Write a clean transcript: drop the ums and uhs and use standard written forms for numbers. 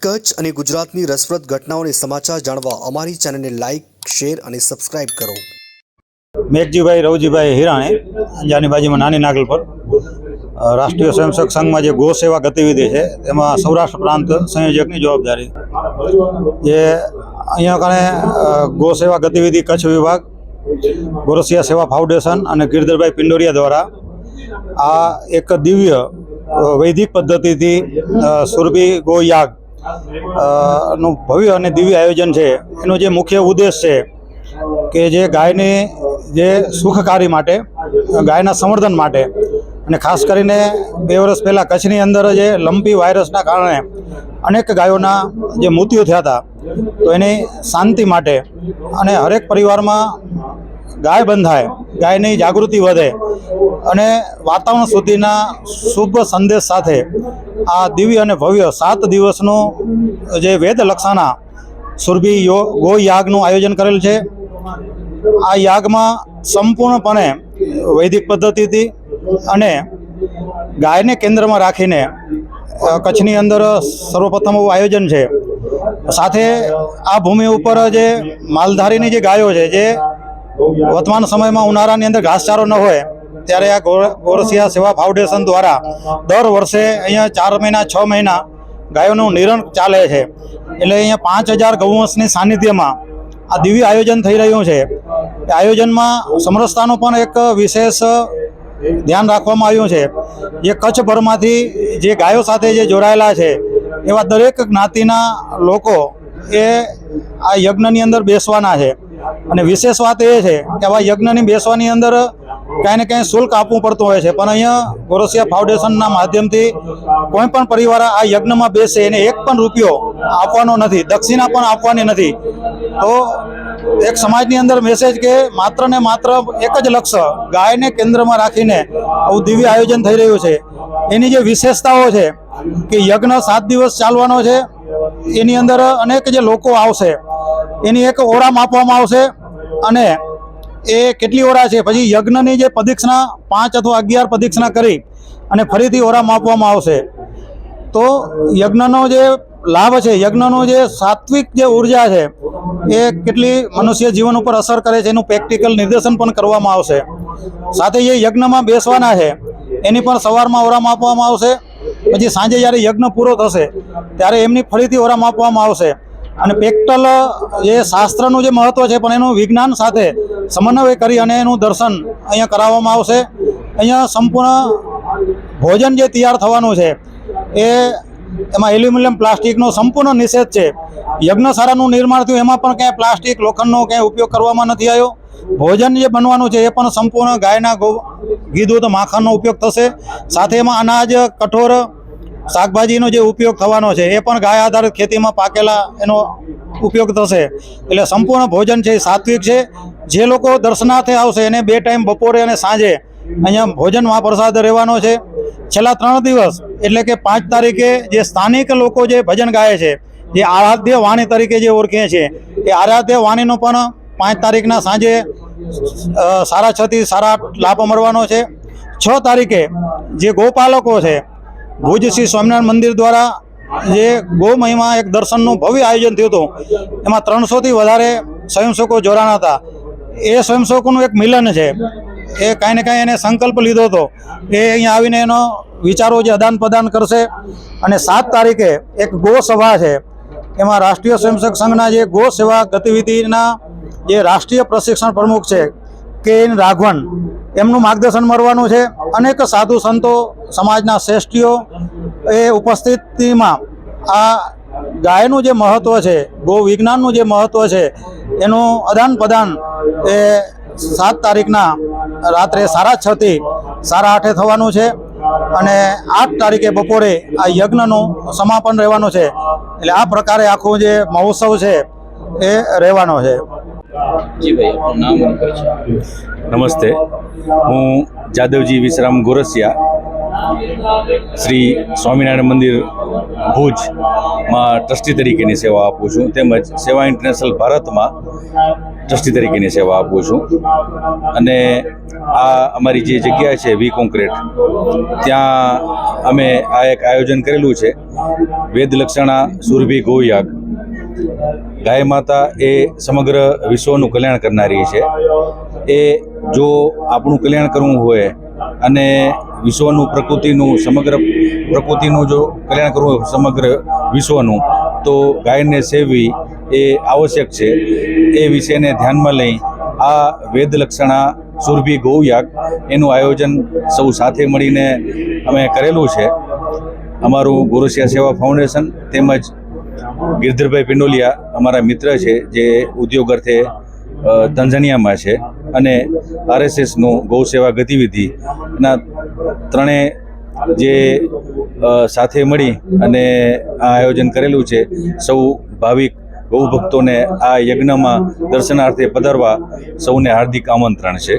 કચ્છ અને ગુજરાતની રસપ્રદ ઘટનાઓને સમાચાર જાણવા અમારી ચેનલને લાઇક, શેર અને સબસ્ક્રાઇબ કરો. મેઘજીભાઈ રવજીભાઈ હિરાણી, અંજારની બાજુમાં નાની નાગલ પર રાષ્ટ્રીય સ્વયંસેવક સંઘમાં જે ગો સેવા ગતિવિધિ છે તેમાં સૌરાષ્ટ્ર પ્રાંત સંયોજકની જવાબદારી જે અહીંયા કણે ગો સેવા ગતિવિધિ કચ્છ વિભાગ, ગોરસિયા સેવા ફાઉન્ડેશન અને ગિરધરભાઈ પિંડોરિયા દ્વારા આ એક દિવ્ય વૈદિક પદ્ધતિથી સુરભી ગો યાગ નું ભવ્ય અને દિવ્ય આયોજન છે. એનો જે મુખ્ય ઉદ્દેશ છે કે જે ગાયની જે સુખકારી માટે, ગાયના સંવર્ધન માટે, અને ખાસ કરીને 2 વર્ષ પહેલાં કચ્છની અંદર જે લંપી વાયરસના કારણે અનેક ગાયોના જે મૃત્યુ થયા હતા, તો એની શાંતિ માટે અને હરેક પરિવારમાં ગાય બંધાય, ગાયની જાગૃતિ વધે અને વાતાવરણ સુધીના શુભ સંદેશ સાથે આ દિવ્ય અને ભવ્ય 7 દિવસનું જે વેદ લક્ષાના સુરભી ગો યાગનું આયોજન કરેલ છે. આ યાગમાં સંપૂર્ણપણે વૈદિક પદ્ધતિથી અને ગાયને કેન્દ્રમાં રાખીને કચ્છની અંદર સર્વપ્રથમ આયોજન છે. સાથે આ ભૂમિ ઉપર જે માલધારીની જે ગાયો છે, જે વર્તમાન સમયમાં ઉનાળાની અંદર ઘાસચારો ન હોય ત્યારે આ ગોરસિયા સેવા ફાઉન્ડેશન દ્વારા દર વર્ષે અહીંયા 4 મહિના 6 મહિના ગાયોનું નિરણ ચાલે છે. એટલે અહીંયા 5000 ગૌવંશની સાનિધ્યમાં આ દિવ્ય આયોજન થઈ રહ્યું છે. એ આયોજનમાં સમરસતાનું પણ એક વિશેષ ધ્યાન રાખવામાં આવ્યું છે. જે કચ્છભરમાંથી જે ગાયો સાથે જે જોડાયેલા છે એવા દરેક જ્ઞાતિના લોકો એ આ યજ્ઞની અંદર બેસવાના છે. અને વિશેષ વાત એ છે કે આવા યજ્ઞની બેસવાની અંદર કાંઈ ને કાંઈ શુલ્ક આપવું પડતું હોય છે, પણ અહીંયા ગોરસિયા ફાઉન્ડેશનના માધ્યમથી કોઈ પણ પરિવાર આ યજ્ઞમાં બેસે એને 1 પણ રૂપિયો આપવાનો નથી, દક્ષિણા પણ આપવાની નથી. તો એક સમાજની અંદર મેસેજ કે માત્ર ને માત્ર એક જ લક્ષ્ય, ગાયને કેન્દ્રમાં રાખીને આવું દિવ્ય આયોજન થઈ રહ્યું છે. એની જે વિશેષતાઓ છે કે યજ્ઞ 7 દિવસ ચાલવાનો છે, એની અંદર અનેક જે લોકો આવશે એની એક ઓરા માપવામાં આવશે અને એ કેટલી ઓરા છે, પછી યજ્ઞની જે પ્રદક્ષિણા 5 અથવા 11 પ્રદક્ષિણા કરી અને ફરીથી ઓરા માપવામાં આવશે. તો યજ્ઞનો જે લાભ છે, યજ્ઞનો જે સાત્વિક જે ઉર્જા છે એ કેટલી મનુષ્ય જીવન ઉપર અસર કરે છે એનું પ્રેક્ટિકલ નિદર્શન પણ કરવામાં આવશે. સાથે એ યજ્ઞમાં બેસવાના છે એની પણ સવારમાં ઓરા માપવામાં આવશે. પછી સાંજે જ્યારે યજ્ઞ પૂરો થશે ત્યારે એમની ફરીથી ઓરા માપવામાં આવશે. અને પ્રેક્ટિકલ જે શાસ્ત્રનું જે મહત્ત્વ છે પણ એનું વિજ્ઞાન સાથે સમન્વય કરી અને એનું દર્શન અહીંયા કરાવવામાં આવશે. અહીંયા સંપૂર્ણ ભોજન જે તૈયાર થવાનું છે એમાં એલ્યુમિનિયમ પ્લાસ્ટિકનો સંપૂર્ણ નિષેધ છે. યજ્ઞશાળાનું નિર્માણ થયું એમાં પણ ક્યાંય પ્લાસ્ટિક, લોખંડનો ક્યાંય ઉપયોગ કરવામાં નથી આવ્યો. ભોજન જે બનવાનું છે એ પણ સંપૂર્ણ ગાયના ઘી, દૂધ, માખણનો ઉપયોગ થશે. સાથે એમાં અનાજ, કઠોર, શાકભાજીનો જે ઉપયોગ થવાનો છે એ પણ ગાય આધારિત ખેતીમાં પાકેલા એનો ઉપયોગ થશે. એટલે સંપૂર્ણ ભોજન છે એ સાત્વિક છે. જે લોકો દર્શનાર્થે આવશે એને 2 ટાઈમ બપોરે અને સાંજે અહીંયા ભોજન મહાપ્રસાદ રહેવાનો છે. છેલ્લા 3 દિવસ એટલે કે 5 તારીખે જે સ્થાનિક લોકો જે ભજન ગાય છે, જે આરાધ્ય વાણી તરીકે જે ઓળખે છે, એ આરાધ્ય વાણીનો પણ 5 તારીખના સાંજે 6:30 થી 8:30 લાભ મળવાનો છે. 6 તારીખે જે ગોપાલકો છે, ભુજ શ્રી સ્વામિનારાયણ મંદિર દ્વારા જે ગો મહિમા એક દર્શનનું ભવ્ય આયોજન થયું હતું, એમાં 300થી વધારે સ્વયંસેવકો જોડાણા હતા. એ સ્વયંસેવકોનું એક મિલન છે. એ કાંઈ ને કાંઈ એને સંકલ્પ લીધો હતો, એ અહીંયા આવીને એનો વિચારો જે આદાન પ્રદાન કરશે. અને 7 તારીખે એક ગો સભા છે, એમાં રાષ્ટ્રીય સ્વયંસેવક સંઘના જે ગો સેવા ગતિવિધિના જે રાષ્ટ્રીય પ્રશિક્ષણ પ્રમુખ છે કે રાઘવન, એમનું માર્ગદર્શન મળવાનું છે. અનેક સાધુ સંતો, સમાજના શ્રેષ્ઠીઓ એ ઉપસ્થિતિમાં આ ગાયનું જે મહત્ત્વ છે, ગો વિજ્ઞાનનું જે મહત્ત્વ છે એનું આદાન પ્રદાન એ 7 તારીખના રાત્રે 6:30 થી 8:30 થવાનું છે. અને 8 તારીખે બપોરે આ યજ્ઞનું સમાપન રહેવાનું છે. એટલે આ પ્રકારે આખું જે મહોત્સવ છે એ રહેવાનો છે. જી ભાઈ, આપનું નામ અને પરિચય. નમસ્તે, હું જાદવજી વિશ્રામ ગોરસિયા, શ્રી સ્વામિનારાયણ મંદિર ભુજમાં ટ્રસ્ટી તરીકેની સેવા આપું છું. તેમજ સેવા ઇન્ટરનેશનલ ભારતમાં ટ્રસ્ટી તરીકેની સેવા આપું છું. અને આ અમારી જે જગ્યા છે વી કોન્ક્રીટ, ત્યાં અમે આ એક આયોજન કરેલું છે વેદલક્ષણા સુરભી ગૌયાગ. ગાય માતા એ સમગ્ર વિશ્વનું કલ્યાણ કરનારી છે. એ જો આપણું કલ્યાણ કરવું હોય અને વિશ્વનું પ્રકૃતિનું જો કલ્યાણ કરવું હોય સમગ્ર વિશ્વનું, તો ગાયને સેવવી એ આવશ્યક છે. એ વિષયને ધ્યાનમાં લઈ આ વેદલક્ષણા સુરભી ગૌયાગ એનું આયોજન સૌ સાથે મળીને અમે કરેલું છે. અમારું ગોરસિયા સેવા ફાઉન્ડેશન તેમજ ગિરધરભાઈ પિંડોલિયા અમારા મિત્ર છે, જે ઉદ્યોગ અર્થે તંજાનિયામાં છે, અને RSSનું ગૌ સેવા ગતિવિધિ એના ત્રણેય જે સાથે મળી અને આ આયોજન કરેલું છે. સૌ ભાવિક ગૌ ભક્તોને આ યજ્ઞમાં દર્શનાર્થે પધારવા સૌને હાર્દિક આમંત્રણ છે.